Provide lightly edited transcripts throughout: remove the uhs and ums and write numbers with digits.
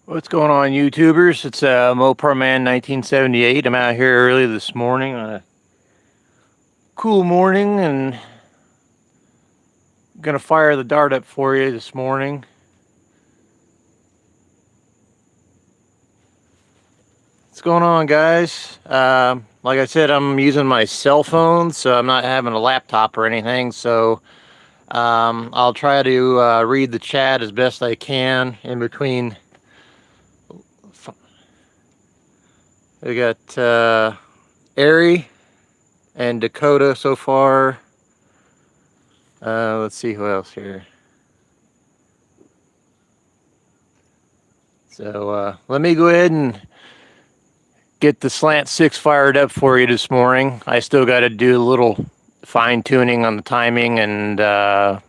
What's going on, YouTubers? It's Mopar Man 1978. I'm out here early this morning on a cool morning and gonna fire the dart up for you this morning. What's going on, guys? Like I said, I'm using my cell phone, so I'm not having a laptop or anything. So I'll try to read the chat as best I can in between. We got Ari and Dakota so far. Let's see who else here. So let me go ahead and get the slant6 fired up for you this morning. I still got to do a little fine tuning on the timing and the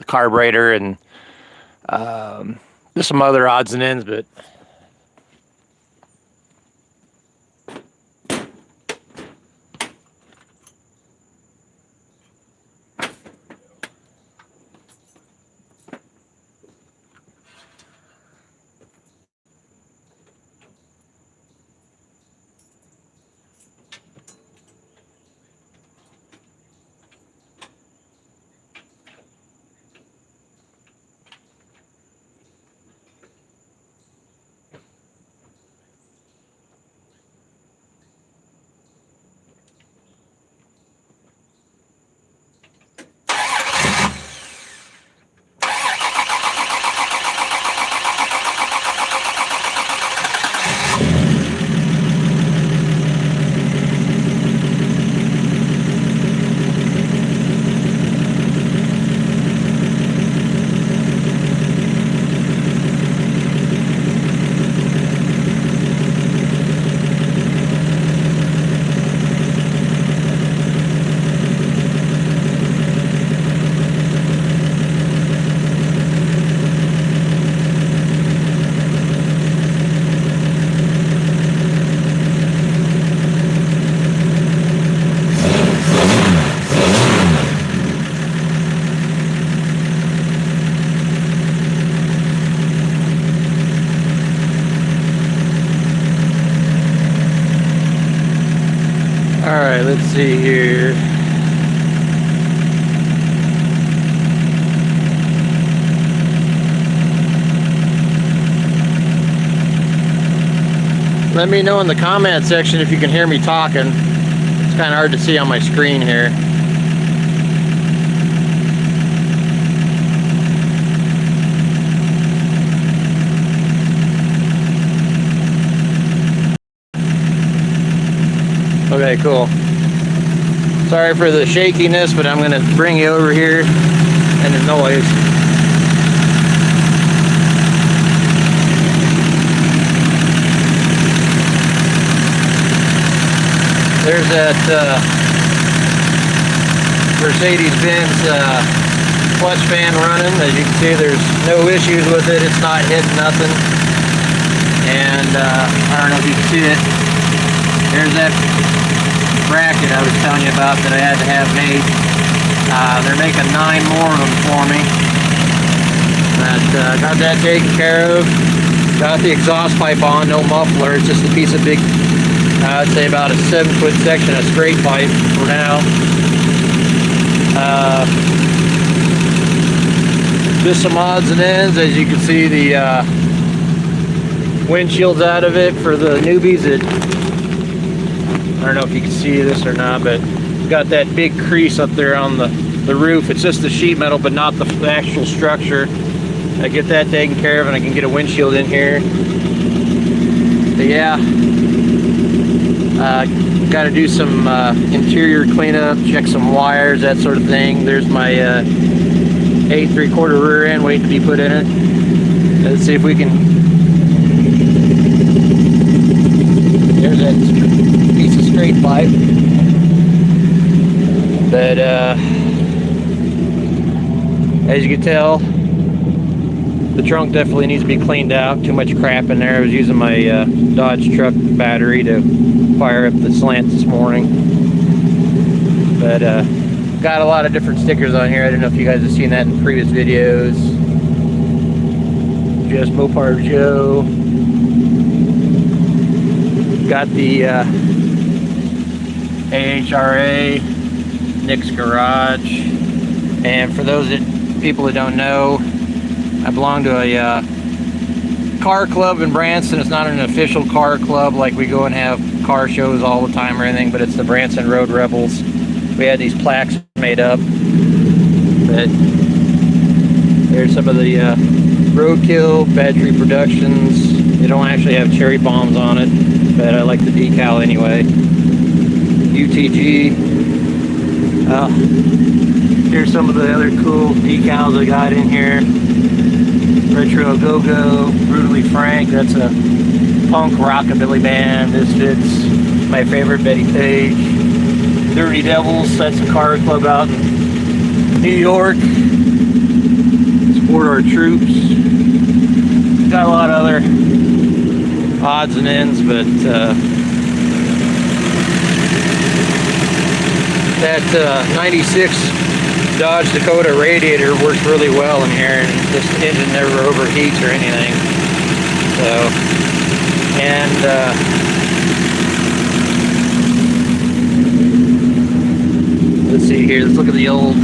carburetor and just some other odds and ends, but all right, let's see here. Let me know in the comment section if you can hear me talking. It's kind of hard to see on my screen here. Okay, cool. Sorry for the shakiness, but I'm gonna bring you over here and the noise. There's that Mercedes-Benz clutch fan running. As you can see, there's no issues with it. It's not hitting nothing. And I don't know if you can see it. There's that bracket I was telling you about that I had to have made. They're making 9 more of them for me. But got that taken care of. Got the exhaust pipe on, no muffler. It's just a piece of big, I'd say about a 7-foot section of straight pipe for now. Just some odds and ends. As you can see, the windshield's out of it for the newbies. I don't know if you can see this or not, but it's got that big crease up there on the roof. It's just the sheet metal, but not the actual structure. I get that taken care of and I can get a windshield in here. But yeah, got to do some interior cleanup, check some wires, that sort of thing. There's my 8 3/4 rear end waiting to be put in it. Let's see if we can. There's that piece of straight pipe. But as you can tell, the trunk definitely needs to be cleaned out. Too much crap in there. I was using my Dodge truck battery to fire up the slant this morning. But got a lot of different stickers on here. I don't know if you guys have seen that in previous videos. just Mopar Joe. Got the AHRA, Nick's Garage. And for those people that don't know, I belong to a car club in Branson. It's not an official car club like we go and have car shows all the time or anything, but it's the Branson Road Rebels. We had these plaques made up. But there's some of the Roadkill, Bad Tree Productions. They don't actually have cherry bombs on it, but I like the decal anyway. UTG. Here's some of the other cool decals I got in here. Retro Go-Go, Brutally Frank, that's a punk rockabilly band. This fits my favorite, Betty Page. Dirty Devils, that's a car club out in New York. Support our troops. Got a lot of other odds and ends, but that 96 Dodge Dakota radiator works really well in here, and this engine never overheats or anything. So, and let's see here. Let's look at the old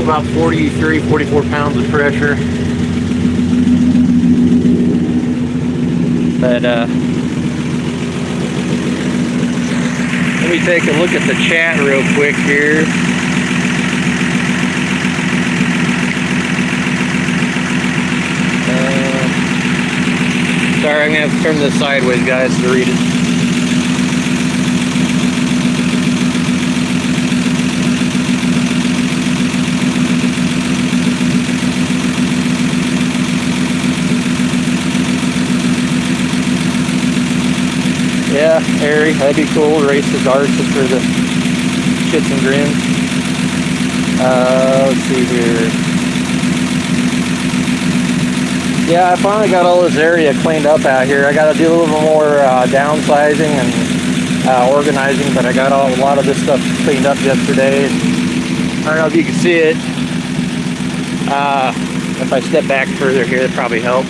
about 43, 44 pounds of pressure. But let me take a look at the chat real quick here. Sorry, I'm gonna have to turn this sideways, guys, to read it. Yeah, Harry, that'd be cool. Race the darts just for the shits and grins. Let's see here. Yeah, I finally got all this area cleaned up out here. I got to do a little bit more downsizing and organizing, but I got a lot of this stuff cleaned up yesterday. I don't know if you can see it. If I step back further here, it'd probably help.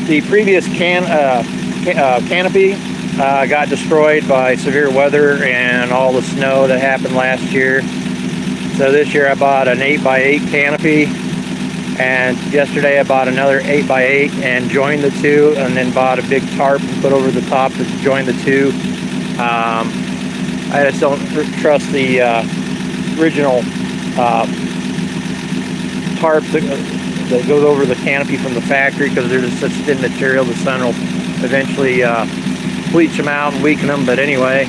The previous canopy got destroyed by severe weather and all the snow that happened last year. So this year I bought an 8x8 canopy, and yesterday I bought another 8x8 and joined the two, and then bought a big tarp and put over the top to join the two. I just don't trust the original tarp that goes over the canopy from the factory, because they're just such thin material. The sun will eventually bleach them out and weaken them. But anyway,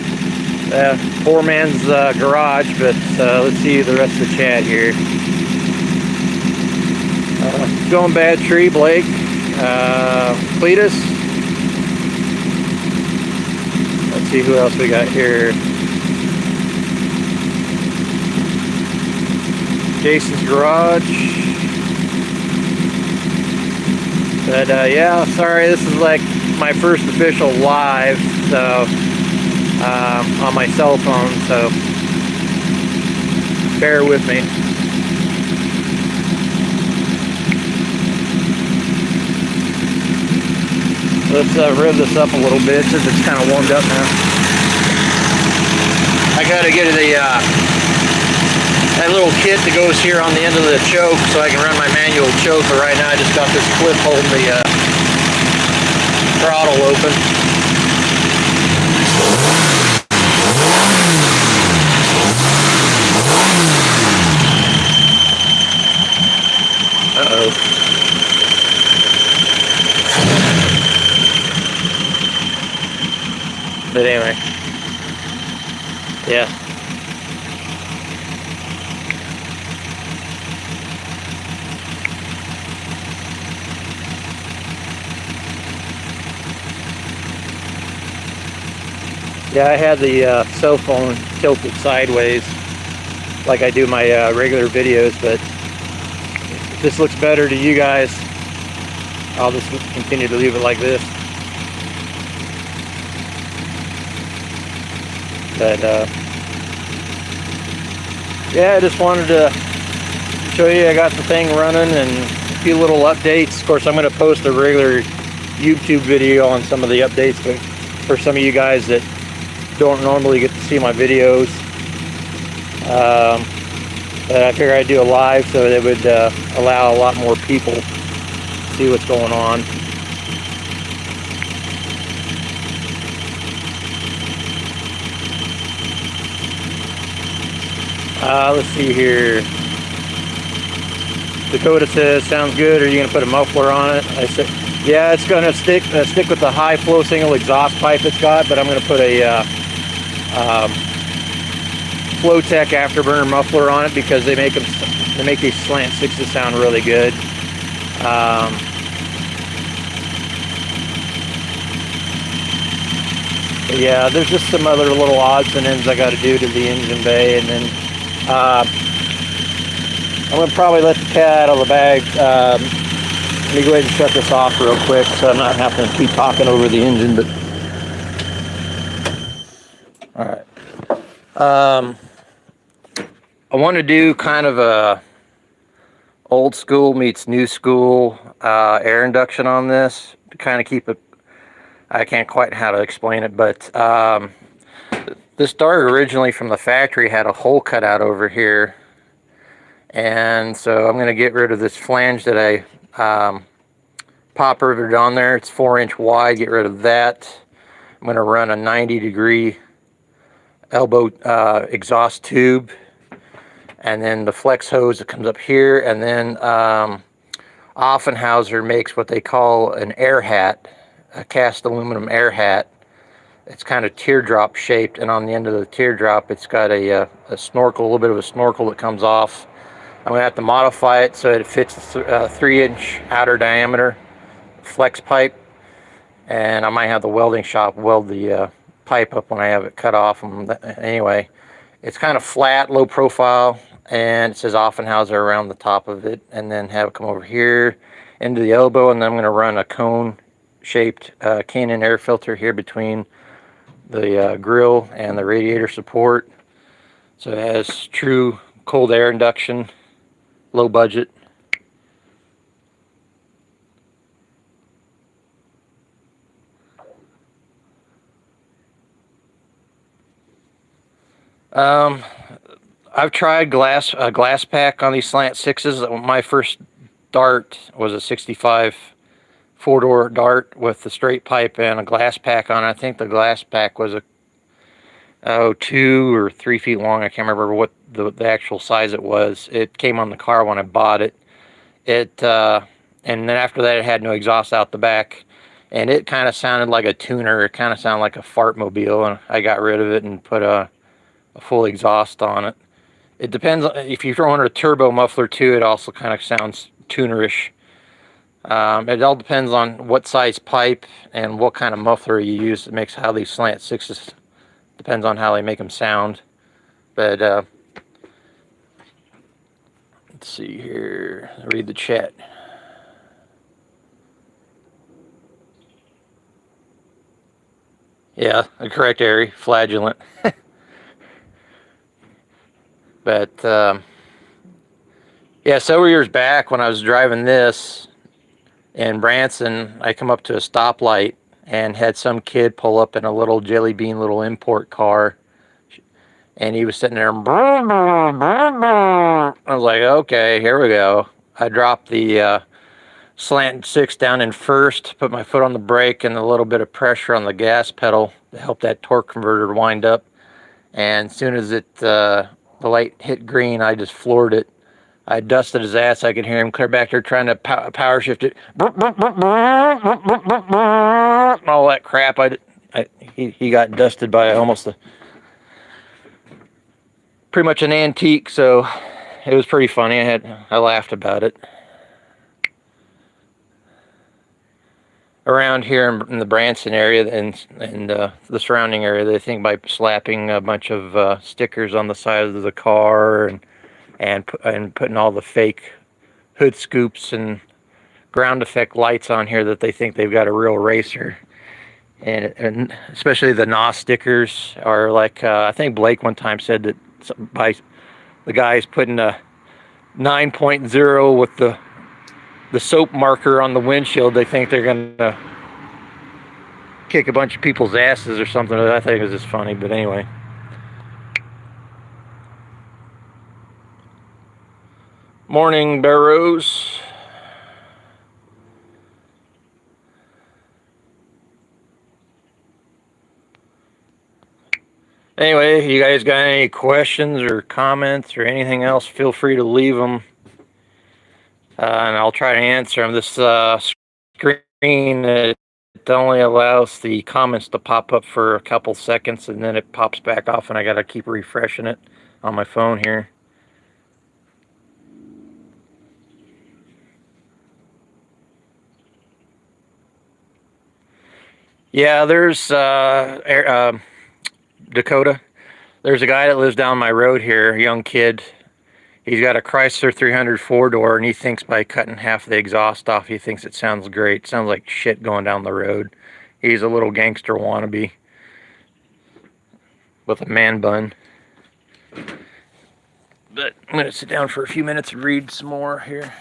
poor man's garage. But let's see the rest of the chat here. Going Bad Tree, Blake, Cletus. Let's see who else we got here. Jason's Garage. But yeah, sorry, this is like my first official live, so on my cell phone, so bear with me. Let's rev this up a little bit since it's kind of warmed up now. I gotta get that little kit that goes here on the end of the choke so I can run my manual choke, but right now I just got this clip holding the throttle open. Uh-oh. But anyway, yeah. Yeah, I had the cell phone tilted sideways like I do my regular videos, but if this looks better to you guys, I'll just continue to leave it like this. But yeah, I just wanted to show you I got the thing running and a few little updates. Of course, I'm going to post a regular YouTube video on some of the updates, but for some of you guys that don't normally get to see my videos, but I figured I'd do a live so that it would allow a lot more people to see what's going on. Let's see here. Dakota says, sounds good. Are you going to put a muffler on it? I said, yeah, it's going to stick with the high flow single exhaust pipe it's got, but I'm going to put a Flowtech afterburner muffler on it because they make these slant sixes sound really good. Yeah, there's just some other little odds and ends I got to do to the engine bay, and then I'm going to probably let the cat out of the bag. Let me go ahead and shut this off real quick so I'm not having to keep talking over the engine. But all right, I want to do kind of a old school meets new school air induction on this to kind of keep it. I can't quite how to explain it, but this dart originally from the factory had a hole cut out over here, and so I'm going to get rid of this flange that I pop riveted on there. It's 4-inch wide. Get rid of that. I'm going to run a 90-degree elbow exhaust tube, and then the flex hose that comes up here, and then Offenhauser makes what they call an air hat, a cast aluminum air hat. It's kind of teardrop shaped, and on the end of the teardrop it's got a snorkel, a little bit of a snorkel that comes off. I'm going to have to modify it so it fits a 3-inch outer diameter flex pipe, and I might have the welding shop weld the pipe up when I have it cut off. Anyway, it's kind of flat, low profile, and it says Offenhauser around the top of it, and then have it come over here into the elbow, and then I'm going to run a cone shaped Canon air filter here between the grill and the radiator support, so it has true cold air induction, low budget. I've tried glass pack on these slant sixes. My first dart was a 65 4-door dart with the straight pipe and a glass pack on it. I think the glass pack was 2 or 3 feet long. I can't remember what the actual size it was. It came on the car when I bought it. And then after that it had no exhaust out the back, and it kind of sounded like a tuner. It kind of sounded like a fart mobile, and I got rid of it and put a full exhaust on it. It depends. If you throw in a turbo muffler too, it also kind of sounds tunerish. It all depends on what size pipe and what kind of muffler you use. It makes how these slant sixes, depends on how they make them sound. But let's see here, read the chat. Yeah, the correct area, flagellant. But yeah, several years back when I was driving this in Branson, I come up to a stoplight and had some kid pull up in a little jelly bean little import car, and he was sitting there. I was like, okay, here we go. I dropped the slant 6 down in first, put my foot on the brake and a little bit of pressure on the gas pedal to help that torque converter wind up, and as soon as the light hit green, I just floored it. I dusted his ass. I could hear him clear back there trying to power shift it. All that crap. He got dusted by almost pretty much an antique, so it was pretty funny. I laughed about it. Around here in the Branson area and the surrounding area, they think by slapping a bunch of stickers on the side of the car and putting all the fake hood scoops and ground effect lights on here that they think they've got a real racer. and especially the NOS stickers are like, I think Blake one time said that by the guys putting a 9.0 with the soap marker on the windshield, they think they're gonna kick a bunch of people's asses or something. I think it was just funny, but anyway. Morning, Barrows. Anyway, you guys got any questions or comments or anything else, feel free to leave them. And I'll try to answer them. This screen, it only allows the comments to pop up for a couple seconds, and then it pops back off, and I got to keep refreshing it on my phone here. Yeah, there's Dakota. There's a guy that lives down my road here, a young kid. He's got a Chrysler 300 4-door, and he thinks by cutting half the exhaust off, he thinks it sounds great. It sounds like shit going down the road. He's a little gangster wannabe with a man bun. But I'm going to sit down for a few minutes and read some more here.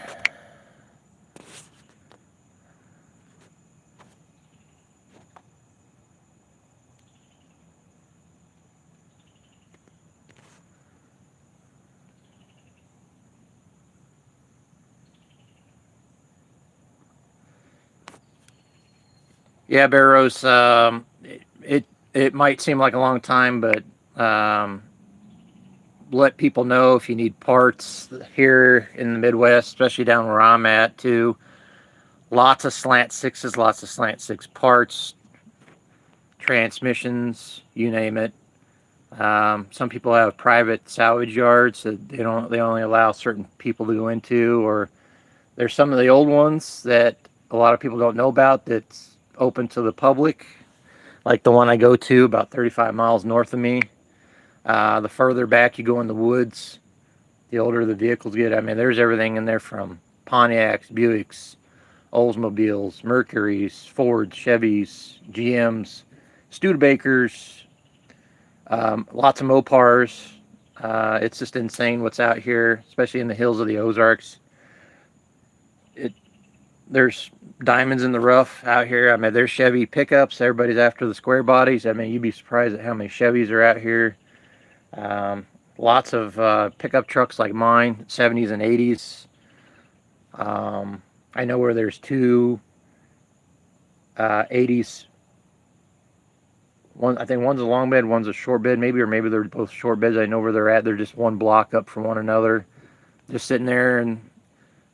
Yeah, Barrows, it might seem like a long time, but let people know if you need parts here in the Midwest, especially down where I'm at too. Lots of slant sixes, lots of slant six parts, transmissions, you name it. Some people have private salvage yards that they only allow certain people to go into, or there's some of the old ones that a lot of people don't know about that's open to the public, like the one I go to about 35 miles north of me. The further back you go in the woods, the older the vehicles get. I mean, there's everything in there from Pontiacs, Buicks, Oldsmobiles, Mercurys, Fords, Chevys, GMs, Studebakers, lots of Mopars. It's just insane what's out here, especially in the hills of the Ozarks. There's diamonds in the rough out here. I mean, there's Chevy pickups. Everybody's after the square bodies. I mean, you'd be surprised at how many Chevys are out here. Lots of pickup trucks like mine, 70s and 80s. I know where there's two 80s. One, I think one's a long bed, one's a short bed, maybe, or maybe they're both short beds. I know where they're at. They're just one block up from one another, just sitting there and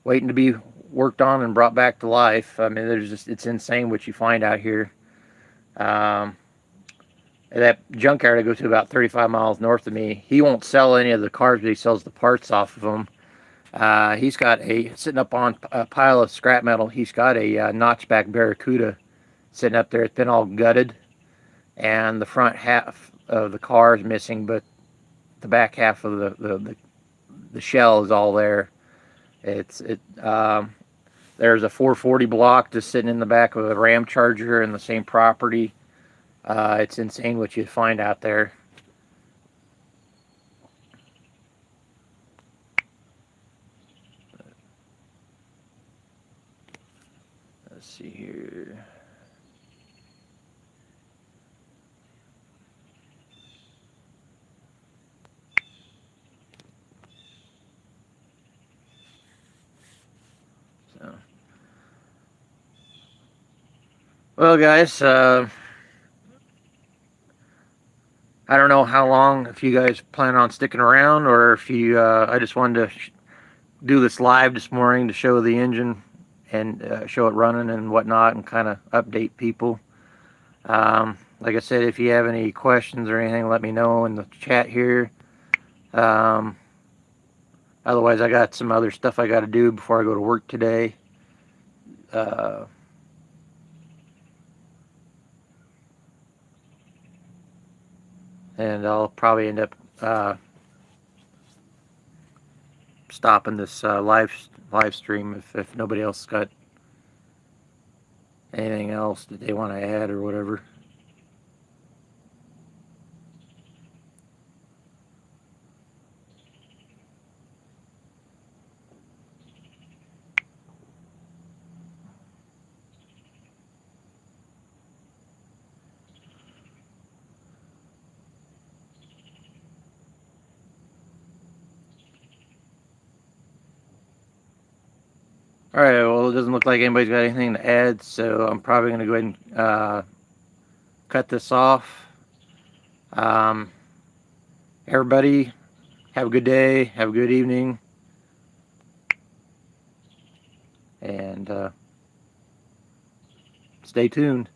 waiting to be worked on and brought back to life. I mean, it's insane what you find out here. That junkyard I go to about 35 miles north of me, he won't sell any of the cars, but he sells the parts off of them. He's got sitting up on a pile of scrap metal, he's got a notchback Barracuda sitting up there. It's been all gutted, and the front half of the car is missing, but the back half of the shell is all there. There's a 440 block just sitting in the back of a Ram Charger in the same property. It's insane what you find out there. Let's see here. Well, guys, I don't know how long, if you guys plan on sticking around, or if you, I just wanted to do this live this morning to show the engine and show it running and whatnot, and kind of update people. Like I said, if you have any questions or anything, let me know in the chat here. Otherwise, I got some other stuff I got to do before I go to work today. And I'll probably end up stopping this live stream if nobody else got anything else that they want to add or whatever. Alright, well, it doesn't look like anybody's got anything to add, so I'm probably going to go ahead and cut this off. Everybody, have a good day, have a good evening, and stay tuned.